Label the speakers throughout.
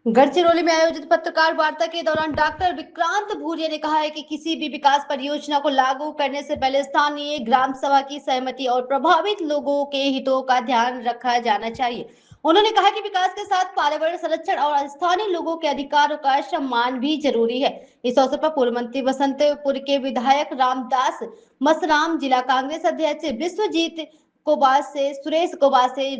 Speaker 1: गढ़चिरौली में आयोजित पत्रकार वार्ता के दौरान डॉक्टर विक्रांत भूरिया ने कहा है कि किसी भी विकास परियोजना को लागू करने से पहले स्थानीय ग्राम सभा की सहमति और प्रभावित लोगों के हितों का ध्यान रखा जाना चाहिए। उन्होंने कहा कि विकास के साथ पर्यावरण संरक्षण और स्थानीय लोगों के अधिकारों का सम्मान भी जरूरी है। इस अवसर पर पूर्व मंत्री बसंतपुर के विधायक रामदास मसराम, जिला कांग्रेस अध्यक्ष विश्वजीत कोबासे, सुरेश कोबासे,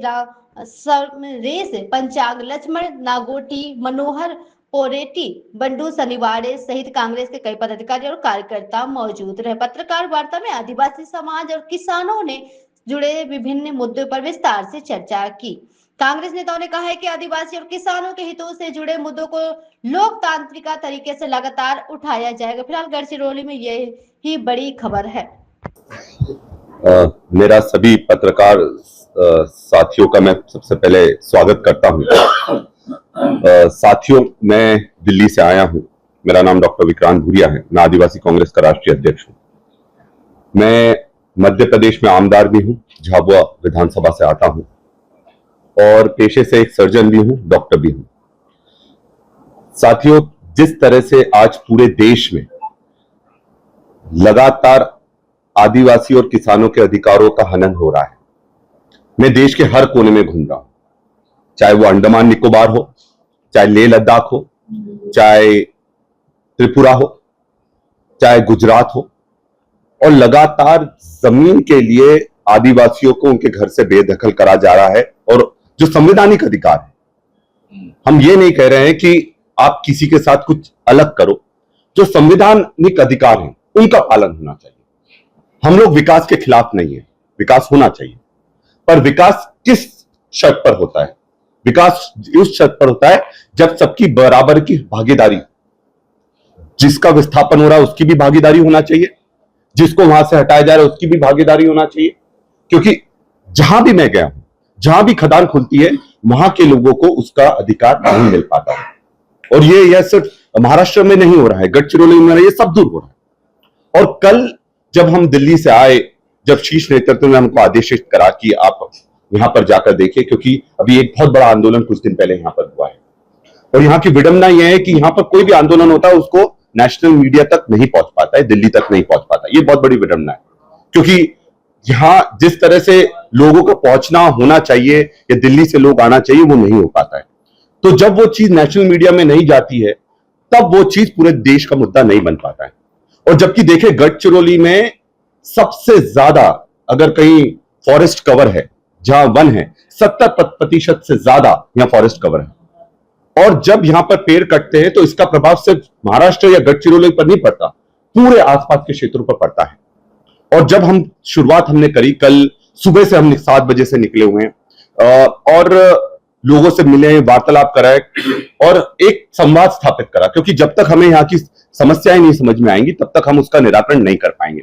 Speaker 1: रेस पंचांग, लक्ष्मण नागोटी, मनोहर पोरेटी, बंडू शनिवारे सहित कांग्रेस के कई पदाधिकारी और कार्यकर्ता मौजूद रहे। पत्रकार वार्ता में आदिवासी समाज और किसानों ने जुड़े विभिन्न मुद्दों पर विस्तार से चर्चा की। कांग्रेस नेताओं ने कहा है कि आदिवासी और किसानों के हितों से जुड़े मुद्दों को लोकतांत्रिक तरीके से लगातार उठाया जाएगा। फिलहाल गढ़चिरौली में यही बड़ी खबर है।
Speaker 2: मेरा सभी पत्रकार साथियों का मैं सबसे पहले स्वागत करता हूं। साथियों, मैं दिल्ली से आया हूं। मेरा नाम डॉक्टर विक्रांत भूरिया है। मैं आदिवासी कांग्रेस का राष्ट्रीय अध्यक्ष हूं। मैं मध्य प्रदेश में आमदार भी हूं, झाबुआ विधानसभा से आता हूं और पेशे से एक सर्जन भी हूं, डॉक्टर भी हूं। साथियों, जिस तरह से आज पूरे देश में लगातार आदिवासी और किसानों के अधिकारों का हनन हो रहा है, मैं देश के हर कोने में घूम रहा हूं, चाहे वो अंडमान निकोबार हो, चाहे लेह लद्दाख हो, चाहे त्रिपुरा हो, चाहे गुजरात हो, और लगातार जमीन के लिए आदिवासियों को उनके घर से बेदखल करा जा रहा है। और जो संवैधानिक अधिकार है, हम ये नहीं कह रहे हैं कि आप किसी के साथ कुछ अलग करो, जो संवैधानिक अधिकार हैं उनका पालन होना चाहिए। हम लोग विकास के खिलाफ नहीं है, विकास होना चाहिए, पर विकास किस शर्त पर होता है? विकास उस शर्त पर होता है जब सबकी बराबर की भागीदारी, जिसका विस्थापन हो रहा है उसकी भी भागीदारी होना चाहिए, जिसको वहां से हटाया जा रहा है उसकी भी भागीदारी होना चाहिए। क्योंकि जहां भी मैं गया हूं, जहां भी खदान खुलती है, वहां के लोगों को उसका अधिकार नहीं मिल पाता है। और यह सिर्फ महाराष्ट्र में नहीं हो रहा है, गढ़चिरौली में ये सब दूर हो रहा है। और कल जब हम दिल्ली से आए, जब शीर्ष नेतृत्व ने हमको आदेशित करा कि आप यहां पर जाकर देखिए, क्योंकि अभी एक बहुत बड़ा आंदोलन कुछ दिन पहले यहां पर हुआ है, और यहां की विडंबना यह है कि यहां पर कोई भी आंदोलन होता है उसको नेशनल मीडिया तक नहीं पहुंच पाता है, दिल्ली तक नहीं पहुंच पाता। ये बहुत बड़ी विडंबना है, क्योंकि यहां जिस तरह से लोगों को पहुंचना होना चाहिए या दिल्ली से लोग आना चाहिए, वो नहीं हो पाता है। तो जब वो चीज नेशनल मीडिया में नहीं जाती है, तब वो चीज पूरे देश का मुद्दा नहीं बन पाता है। और जबकि देखें, गढ़चिरौली में सबसे ज्यादा अगर कहीं फॉरेस्ट कवर है, जहां वन है, 70% से ज्यादा यहां फॉरेस्ट कवर है। और जब यहां पर पेड़ कटते हैं तो इसका प्रभाव सिर्फ महाराष्ट्र या गढ़चिरौली पर नहीं पड़ता, पूरे आसपास के क्षेत्रों पर पड़ता है। और जब हम शुरुआत हमने करी, कल सुबह से हम 7 बजे से निकले हुए हैं और लोगों से मिले, वार्तालाप कराए और एक संवाद स्थापित करा, क्योंकि जब तक हमें यहाँ की समस्याएं नहीं समझ में आएंगी तब तक हम उसका निराकरण नहीं कर पाएंगे।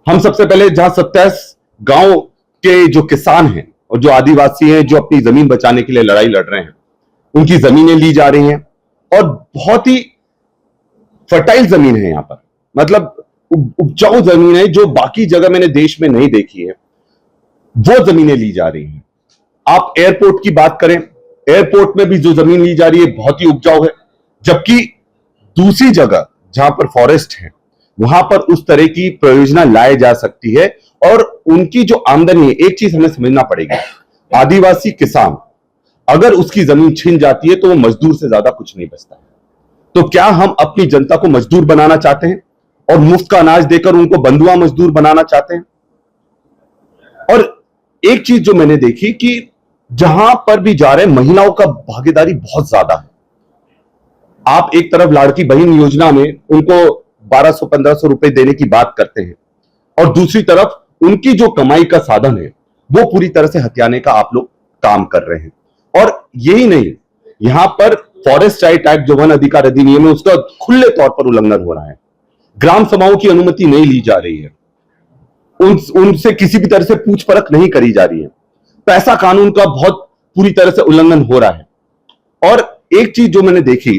Speaker 2: हम सबसे पहले जहां 27 गांव के जो किसान हैं और जो आदिवासी हैं, जो अपनी जमीन बचाने के लिए लड़ाई लड़ रहे हैं, उनकी जमीनें ली जा रही हैं और बहुत ही फर्टाइल जमीन है यहां पर, मतलब उपजाऊ जमीन है जो बाकी जगह मैंने देश में नहीं देखी है, वो जमीनें ली जा रही हैं। आप एयरपोर्ट की बात करें, एयरपोर्ट में भी जो जमीन ली जा रही है बहुत ही उपजाऊ है, जबकि दूसरी जगह जहां पर फॉरेस्ट है वहां पर उस तरह की परियोजना लाई जा सकती है। और उनकी जो आमदनी है, एक चीज हमें समझना पड़ेगी, आदिवासी किसान अगर उसकी जमीन छीन जाती है तो वो मजदूर से ज्यादा कुछ नहीं बचता है। तो क्या हम अपनी जनता को मजदूर बनाना चाहते हैं और मुफ्त का अनाज देकर उनको बंधुआ मजदूर बनाना चाहते हैं? और एक चीज जो मैंने देखी कि जहां पर भी जा रहे हैं, महिलाओं का भागीदारी बहुत ज्यादा है। आप एक तरफ लाड़की बहन योजना में उनको 1200-1500 रुपए देने की बात करते हैं, और दूसरी तरफ उनकी जो कमाई का साधन है वो पूरी तरह से हथियाने का आप लोग काम कर रहे हैं। और यही नहीं, यहां पर फॉरेस्ट राइट एक्ट, जो वन अधिकार अधिनियम है, उसका खुले तौर पर उल्लंघन हो रहा है। ग्राम सभाओं की अनुमति नहीं ली जा रही है, उनसे किसी भी तरह से पूछ परख नहीं करी जा रही है। पैसा कानून का बहुत पूरी तरह से उल्लंघन हो रहा है। और एक चीज जो मैंने देखी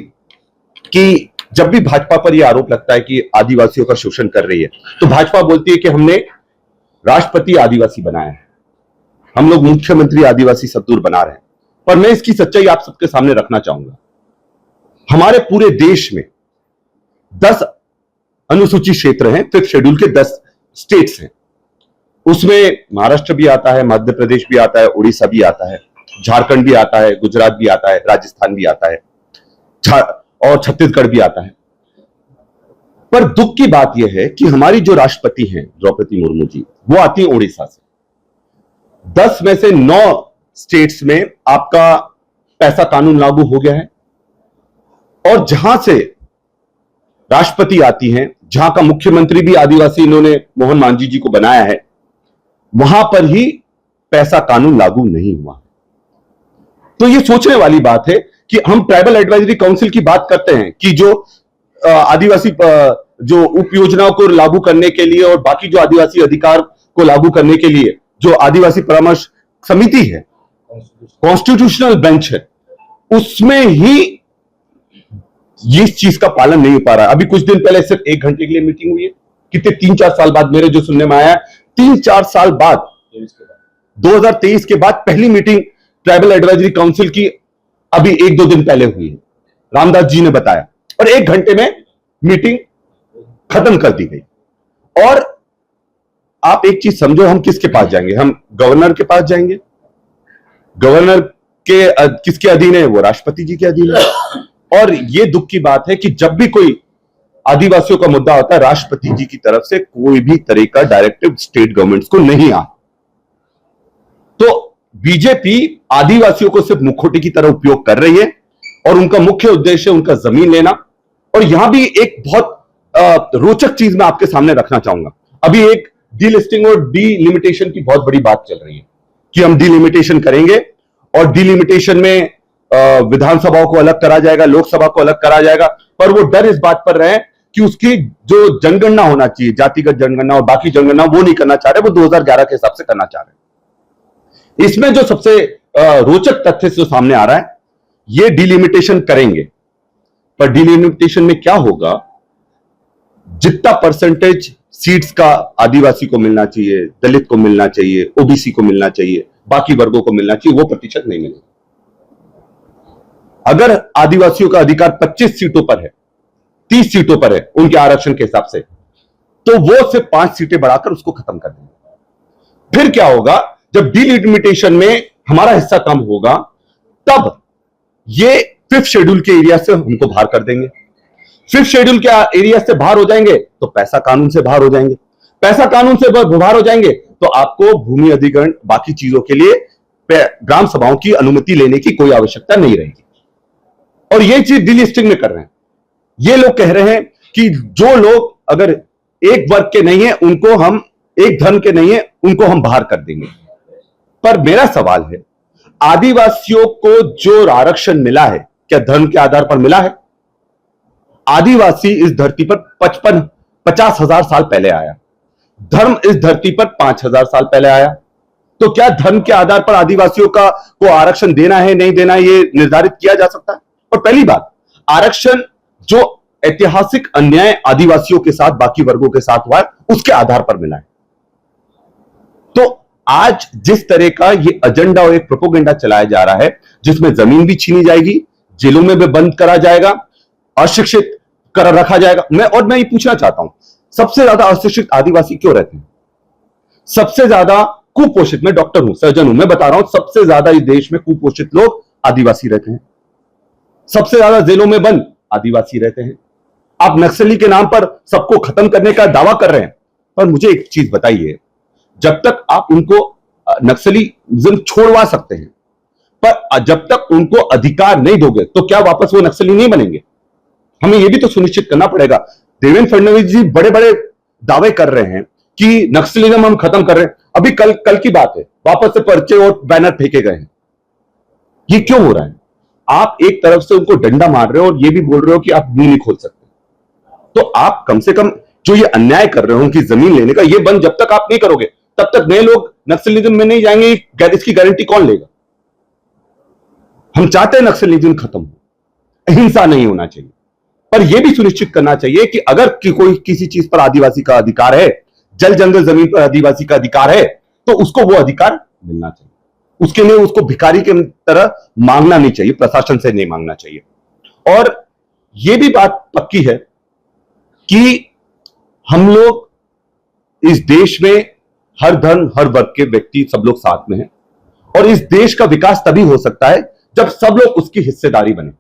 Speaker 2: कि जब भी भाजपा पर यह आरोप लगता है कि आदिवासियों का शोषण कर रही है, तो भाजपा बोलती है कि हमने राष्ट्रपति आदिवासी बनाया है, हम लोग मुख्यमंत्री आदिवासी सद्दूर बना रहे हैं। पर मैं इसकी सच्चाई आप सबके सामने रखना चाहूंगा। हमारे पूरे देश में 10 अनुसूचित क्षेत्र हैं, 5th शेड्यूल के 10 स्टेट्स हैं। उसमें महाराष्ट्र भी आता है, मध्य प्रदेश भी आता है, उड़ीसा भी आता है, झारखंड भी आता है, गुजरात भी आता है, राजस्थान भी आता है और छत्तीसगढ़ भी आता है। पर दुख की बात यह है कि हमारी जो राष्ट्रपति हैं द्रौपदी मुर्मू जी, वो आती है उड़ीसा से। 10 में से 9 स्टेट्स में आपका पैसा कानून लागू हो गया है, और जहां से राष्ट्रपति आती हैं, जहां का मुख्यमंत्री भी आदिवासी इन्होंने मोहन मांझी जी को बनाया है, वहां पर ही पैसा कानून लागू नहीं हुआ। तो यह सोचने वाली बात है कि हम ट्राइबल एडवाइजरी काउंसिल की बात करते हैं कि जो आदिवासी जो उप योजनाओं को लागू करने के लिए और बाकी जो आदिवासी अधिकार को लागू करने के लिए जो आदिवासी परामर्श समिति है, कॉन्स्टिट्यूशनल बेंच है, उसमें ही इस चीज का पालन नहीं हो पा रहा है। अभी कुछ दिन पहले सिर्फ 1 घंटे के लिए मीटिंग हुई है, कितने 3-4 साल बाद, मेरे जो सुनने में आया 3-4 साल बाद, 2023 के बाद पहली मीटिंग ट्राइबल एडवाइजरी काउंसिल की अभी 1-2 दिन पहले हुई है, रामदास जी ने बताया, और 1 घंटे में मीटिंग खत्म कर दी गई। और आप एक चीज समझो, हम किसके पास जाएंगे? हम गवर्नर के पास जाएंगे। गवर्नर के किसके अधीन है? वो राष्ट्रपति जी के अधीन है। और ये दुख की बात है कि जब भी कोई आदिवासियों का मुद्दा होता है, राष्ट्रपति जी की तरफ से कोई भी तरह का डायरेक्टिव स्टेट गवर्नमेंट्स को नहीं आ। तो बीजेपी आदिवासियों को सिर्फ मुखौटे की तरह उपयोग कर रही है, और उनका मुख्य उद्देश्य उनका जमीन लेना। और यहां भी एक बहुत रोचक चीज मैं आपके सामने रखना चाहूंगा। अभी एक डीलिस्टिंग और डीलिमिटेशन की बहुत बड़ी बात चल रही है कि हम डीलिमिटेशन करेंगे, और डीलिमिटेशन में विधानसभाओं को अलग करा जाएगा, लोकसभा को अलग करा जाएगा। पर वो डर इस बात पर रहे कि उसकी जो जनगणना होना चाहिए, जातिगत जनगणना और बाकी जनगणना, वो नहीं करना चाह रहे, वो 2011 के हिसाब से करना चाह रहे। इसमें जो सबसे रोचक तथ्य जो सामने आ रहा है, ये डीलिमिटेशन करेंगे, पर डीलिमिटेशन में क्या होगा, जितना परसेंटेज सीट्स का आदिवासी को मिलना चाहिए, दलित को मिलना चाहिए, ओबीसी को मिलना चाहिए, बाकी वर्गों को मिलना चाहिए, वो प्रतिशत नहीं मिलेगा। अगर आदिवासियों का अधिकार 25 सीटों पर है, 30 सीटों पर है उनके आरक्षण के हिसाब से, तो वो सिर्फ 5 सीटें बढ़ाकर उसको खत्म कर देंगे। फिर क्या होगा, जब डीलिमिटेशन में हमारा हिस्सा कम होगा, तब ये 5th शेड्यूल के एरिया से हमको बाहर कर देंगे। 5th शेड्यूल के एरिया से बाहर हो जाएंगे तो पैसा कानून से बाहर हो जाएंगे। पैसा कानून से बाहर हो जाएंगे तो आपको भूमि अधिग्रहण, बाकी चीजों के लिए ग्राम सभाओं की अनुमति लेने की कोई आवश्यकता नहीं रहेगी। और ये चीज डीलिस्टिंग में कर रहे हैं। ये लोग कह रहे हैं कि जो लोग अगर एक वर्ग के नहीं है, उनको हम, एक धर्म के नहीं है, उनको हम बाहर कर देंगे। पर मेरा सवाल है, आदिवासियों को जो आरक्षण मिला है, क्या धर्म के आधार पर मिला है? आदिवासी इस धरती पर 50,000 साल पहले आया, धर्म इस धरती पर 5,000 साल पहले आया। तो क्या धर्म के आधार पर आदिवासियों को आरक्षण देना है, नहीं देना है, यह निर्धारित किया जा सकता है? और पहली बात, आरक्षण जो ऐतिहासिक अन्याय आदिवासियों के साथ, बाकी वर्गों के साथ हुआ है, उसके आधार पर मिला है। तो आज जिस तरह का ये एजेंडा और एक प्रोपेगेंडा चलाया जा रहा है, जिसमें जमीन भी छीनी जाएगी, जेलों में भी बंद करा जाएगा, अशिक्षित कर रखा जाएगा। मैं ये पूछना चाहता हूं, सबसे ज्यादा अशिक्षित आदिवासी क्यों रहते हैं? सबसे ज्यादा कुपोषित, मैं डॉक्टर हूं, सर्जन हूं, मैं बता रहा हूं, सबसे ज्यादा इस देश में कुपोषित लोग आदिवासी रहते हैं। सबसे ज्यादा जेलों में बंद आदिवासी रहते हैं। आप नक्सली के नाम पर सबको खत्म करने का दावा कर रहे हैं, पर मुझे एक चीज बताइए, जब तक आप उनको नक्सलिज्म छोड़वा सकते हैं, पर जब तक उनको अधिकार नहीं दोगे, तो क्या वापस वो नक्सली नहीं बनेंगे? हमें यह भी तो सुनिश्चित करना पड़ेगा। देवेंद्र फडणवीस जी बड़े बड़े दावे कर रहे हैं कि नक्सलिज्म हम खत्म कर रहे हैं। अभी कल की बात है, वापस से पर्चे और बैनर फेंके गए हैं। ये क्यों हो रहा है? आप एक तरफ से उनको डंडा मार रहे हो और ये भी बोल रहे हो कि आप मुंह नहीं खोल सकते। तो आप कम से कम जो ये अन्याय कर रहे हो उनकी जमीन लेने का, ये बंद जब तक आप नहीं करोगे, तब तक नए लोग नक्सलिज्म में नहीं जाएंगे। इसकी गारंटी कौन लेगा? हम चाहते हैं नक्सलिज्म खत्म हो, अहिंसा नहीं होना चाहिए। पर यह भी सुनिश्चित करना चाहिए कि अगर कोई किसी चीज पर आदिवासी का अधिकार है, जल जंगल जमीन पर आदिवासी का अधिकार है, तो उसको वो अधिकार मिलना चाहिए। उसके लिए उसको भिखारी के तरह मांगना नहीं चाहिए, प्रशासन से नहीं मांगना चाहिए। और यह भी बात पक्की है कि हम लोग इस देश में हर धर्म, हर वर्ग के व्यक्ति, सब लोग साथ में हैं, और इस देश का विकास तभी हो सकता है जब सब लोग उसकी हिस्सेदारी बने।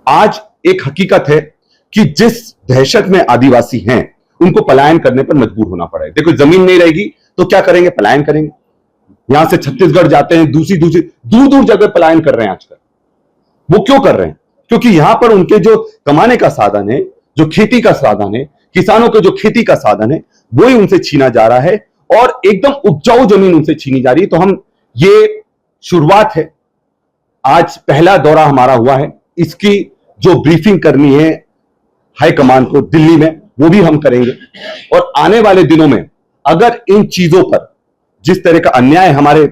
Speaker 2: आज एक हकीकत है कि जिस दहशत में आदिवासी हैं, उनको पलायन करने पर मजबूर होना पड़ा है। देखो, जमीन नहीं रहेगी तो क्या करेंगे? पलायन करेंगे। यहां से छत्तीसगढ़ जाते हैं, दूर दूर जगह पलायन कर रहे हैं आजकल। वो क्यों कर रहे हैं? क्योंकि यहां पर उनके जो कमाने का साधन है, जो खेती का साधन है, किसानों के जो खेती का साधन है, वो ही उनसे छीना जा रहा है और एकदम उपजाऊ जमीन उनसे छीनी जा रही है। तो हम, ये शुरुआत है, आज पहला दौरा हमारा हुआ है। इसकी जो ब्रीफिंग करनी है हाईकमान को दिल्ली में, वो भी हम करेंगे। और आने वाले दिनों में अगर इन चीजों पर, जिस तरह का अन्याय हमारे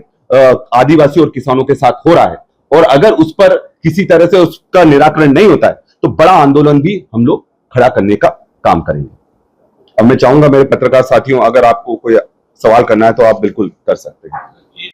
Speaker 2: आदिवासी और किसानों के साथ हो रहा है, और अगर उस पर किसी तरह से उसका निराकरण नहीं होता है, तो बड़ा आंदोलन भी हम लोग खड़ा करने का काम करेंगे। अब मैं चाहूंगा मेरे पत्रकार साथियों, अगर आपको कोई सवाल करना है तो आप बिल्कुल कर सकते हैं।